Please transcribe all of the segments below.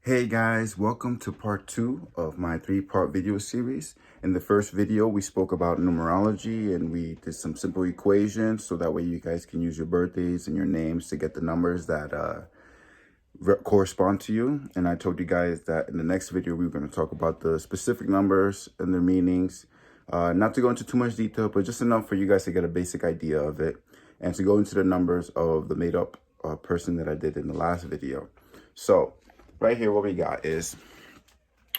Hey guys, welcome to part 2 of my 3-part video series. In the first video, we spoke about numerology and we did some simple equations so that way you guys can use your birthdays and your names to get the numbers that correspond to you. And I told you guys that in the next video, we were going to talk about the specific numbers and their meanings. Not to go into too much detail, but just enough for you guys to get a basic idea of it and to go into the numbers of the made up person that I did in the last video. So right here, what we got is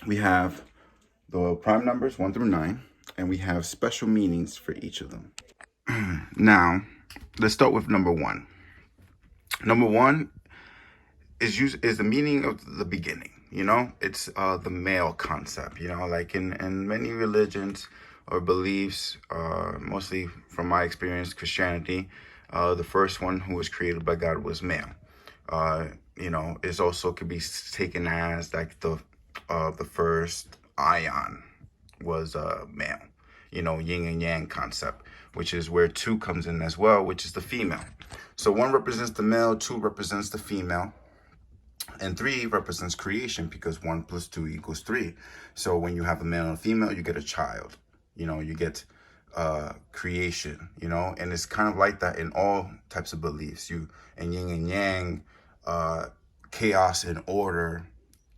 we have the prime numbers 1 through 9, and we have special meanings for each of them. Now, let's start with number 1. Number 1 is the meaning of the beginning. You know, it's the male concept. You know, like in many religions or beliefs, mostly from my experience, Christianity, the first one who was created by God was male. You know, is also could be taken as like the first ion was male. You know, yin and yang concept, which is where 2 comes in as well, which is the female. So 1 represents the male, 2 represents the female, and 3 represents creation because 1 plus 2 equals 3. So when you have a male and a female, you get a child. You know, you get creation. You know, and it's kind of like that in all types of beliefs. You and yin and yang. Chaos and order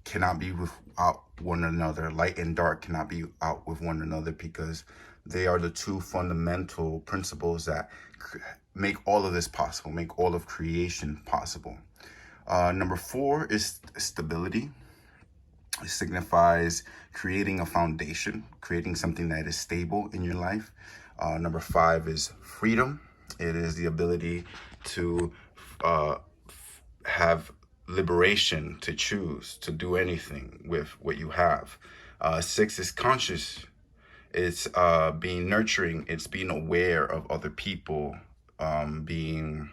cannot be without one another. Light and dark cannot be out with one another because they are the 2 fundamental principles that make all of this possible, make all of creation possible. Number 4 is stability. It signifies creating a foundation, creating something that is stable in your life. Number 5 is freedom. It is the ability to have liberation to choose to do anything with what you have. 6 is conscious. It's being nurturing. It's being aware of other people, being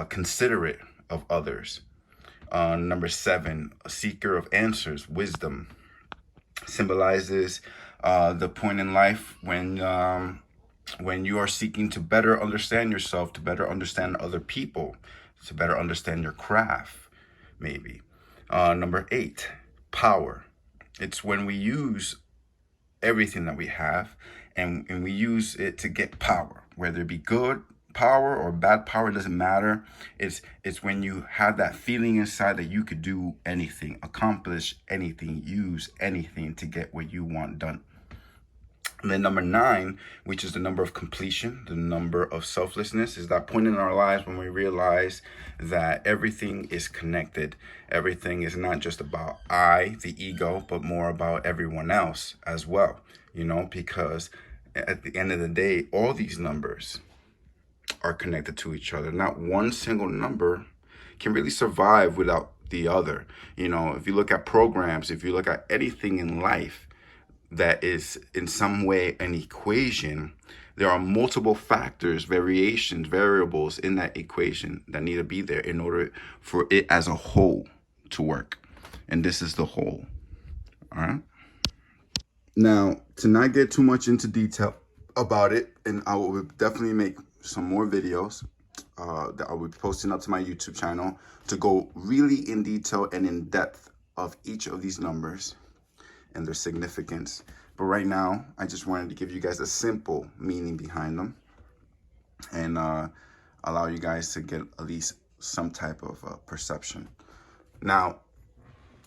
considerate of others. Number 7, a seeker of answers, wisdom, symbolizes the point in life when you are seeking to better understand yourself, to better understand other people, to better understand your craft, maybe. Number 8, power. It's when we use everything that we have and we use it to get power, whether it be good power or bad power, it doesn't matter. It's when you have that feeling inside that you could do anything, accomplish anything, use anything to get what you want done. And then number 9, which is the number of completion, the number of selflessness, is that point in our lives when we realize that everything is connected. Everything is not just about I, the ego, but more about everyone else as well. You know, because at the end of the day, all these numbers are connected to each other. Not one single number can really survive without the other. You know, if you look at programs, if you look at anything in life that is in some way an equation, there are multiple factors, variations, variables in that equation that need to be there in order for it as a whole to work. And this is the whole. All right. Now, to not get too much into detail about it, and I will definitely make some more videos that I will be posting up to my YouTube channel to go really in detail and in depth of each of these numbers and their significance. But right now, I just wanted to give you guys a simple meaning behind them and allow you guys to get at least some type of perception. Now,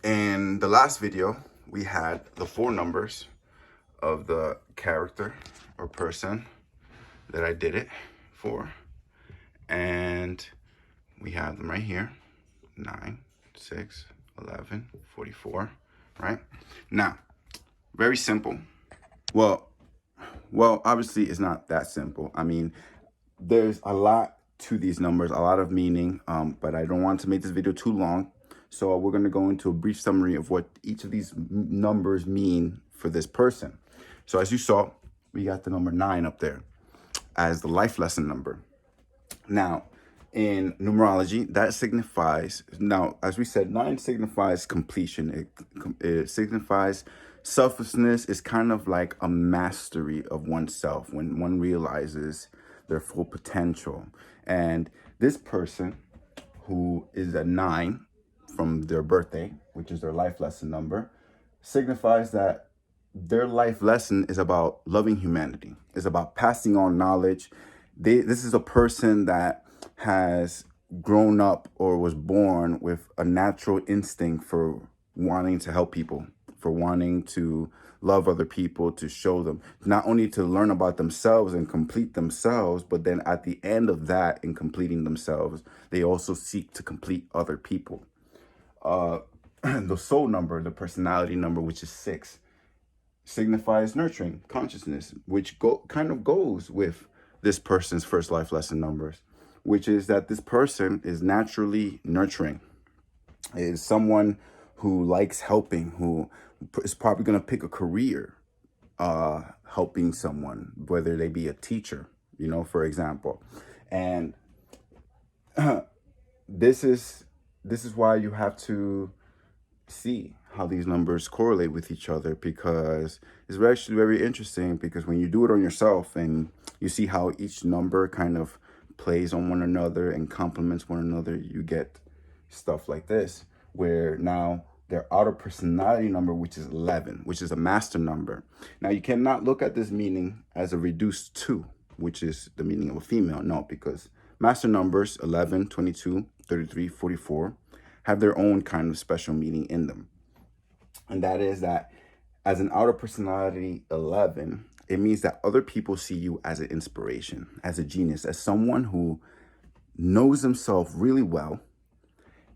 in the last video, we had the 4 numbers of the character or person that I did it for. And we have them right here, 9, 6, 11, 44. Right now, very simple. Well, obviously it's not that simple. I mean, there's a lot to these numbers, a lot of meaning, but I don't want to make this video too long. So we're going to go into a brief summary of what each of these numbers mean for this person. So as you saw, we got the number 9 up there as the life lesson number. Now, in numerology, that signifies, now, as we said, 9 signifies completion. It signifies selflessness. Is kind of like a mastery of oneself when one realizes their full potential. And this person who is a 9 from their birthday, which is their life lesson number, signifies that their life lesson is about loving humanity, is about passing on knowledge. This is a person that has grown up or was born with a natural instinct for wanting to help people, for wanting to love other people, to show them, not only to learn about themselves and complete themselves, but then at the end of that, in completing themselves, they also seek to complete other people. The soul number, the personality number, which is 6, signifies nurturing consciousness, which kind of goes with this person's first life lesson numbers, which is that this person is naturally nurturing, is someone who likes helping, who is probably going to pick a career helping someone, whether they be a teacher, for example. And this is why you have to see how these numbers correlate with each other, because it's actually very interesting, because when you do it on yourself and you see how each number kind of plays on one another and complements one another, you get stuff like this, where now their outer personality number, which is 11, which is a master number. Now you cannot look at this meaning as a reduced 2, which is the meaning of a female. No, because master numbers 11, 22, 33, 44 have their own kind of special meaning in them. And that is that as an outer personality 11, it means that other people see you as an inspiration, as a genius, as someone who knows themselves really well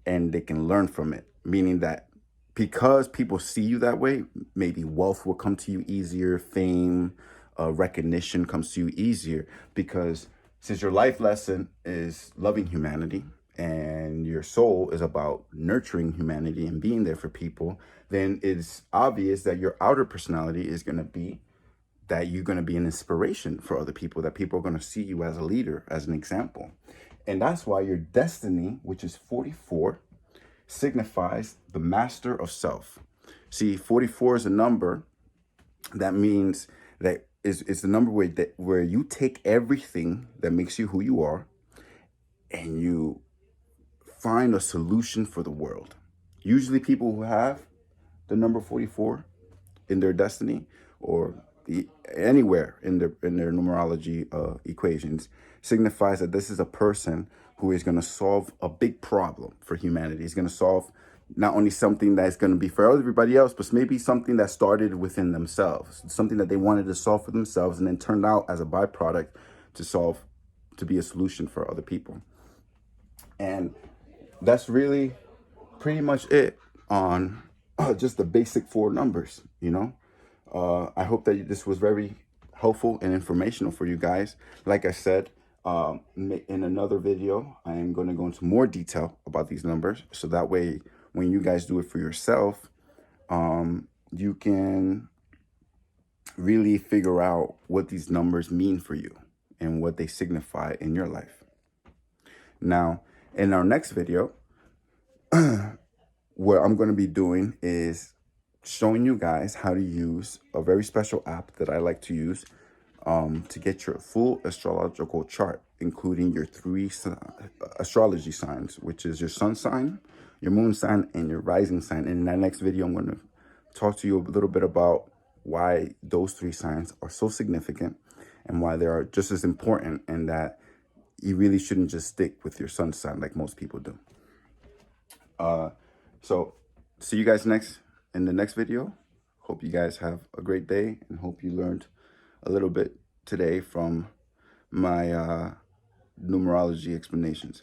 and they can learn from it. Meaning that because people see you that way, maybe wealth will come to you easier, fame, recognition comes to you easier, because since your life lesson is loving humanity and your soul is about nurturing humanity and being there for people, then it's obvious that your outer personality is going to be that you're going to be an inspiration for other people, that people are going to see you as a leader, as an example. And that's why your destiny, which is 44, signifies the master of self. See, 44 is a number that means that it's the number where you take everything that makes you who you are and you find a solution for the world. Usually people who have the number 44 in their destiny, or anywhere in their numerology equations, signifies that this is a person who is going to solve a big problem for humanity. He's going to solve not only something that's going to be for everybody else, but maybe something that started within themselves, something that they wanted to solve for themselves and then turned out as a byproduct to be a solution for other people. And that's really pretty much it on just the basic 4 numbers, I hope that this was very helpful and informational for you guys. Like I said, in another video, I am going to go into more detail about these numbers. So that way, when you guys do it for yourself, you can really figure out what these numbers mean for you and what they signify in your life. Now, in our next video, what I'm going to be doing is showing you guys how to use a very special app that I like to use to get your full astrological chart, including your 3 astrology signs, which is your sun sign, your moon sign, and your rising sign. And in that next video, I'm going to talk to you a little bit about why those 3 signs are so significant and why they are just as important, and that you really shouldn't just stick with your sun sign like most people do. So see you guys in the next video. Hope you guys have a great day, and hope you learned a little bit today from my numerology explanations.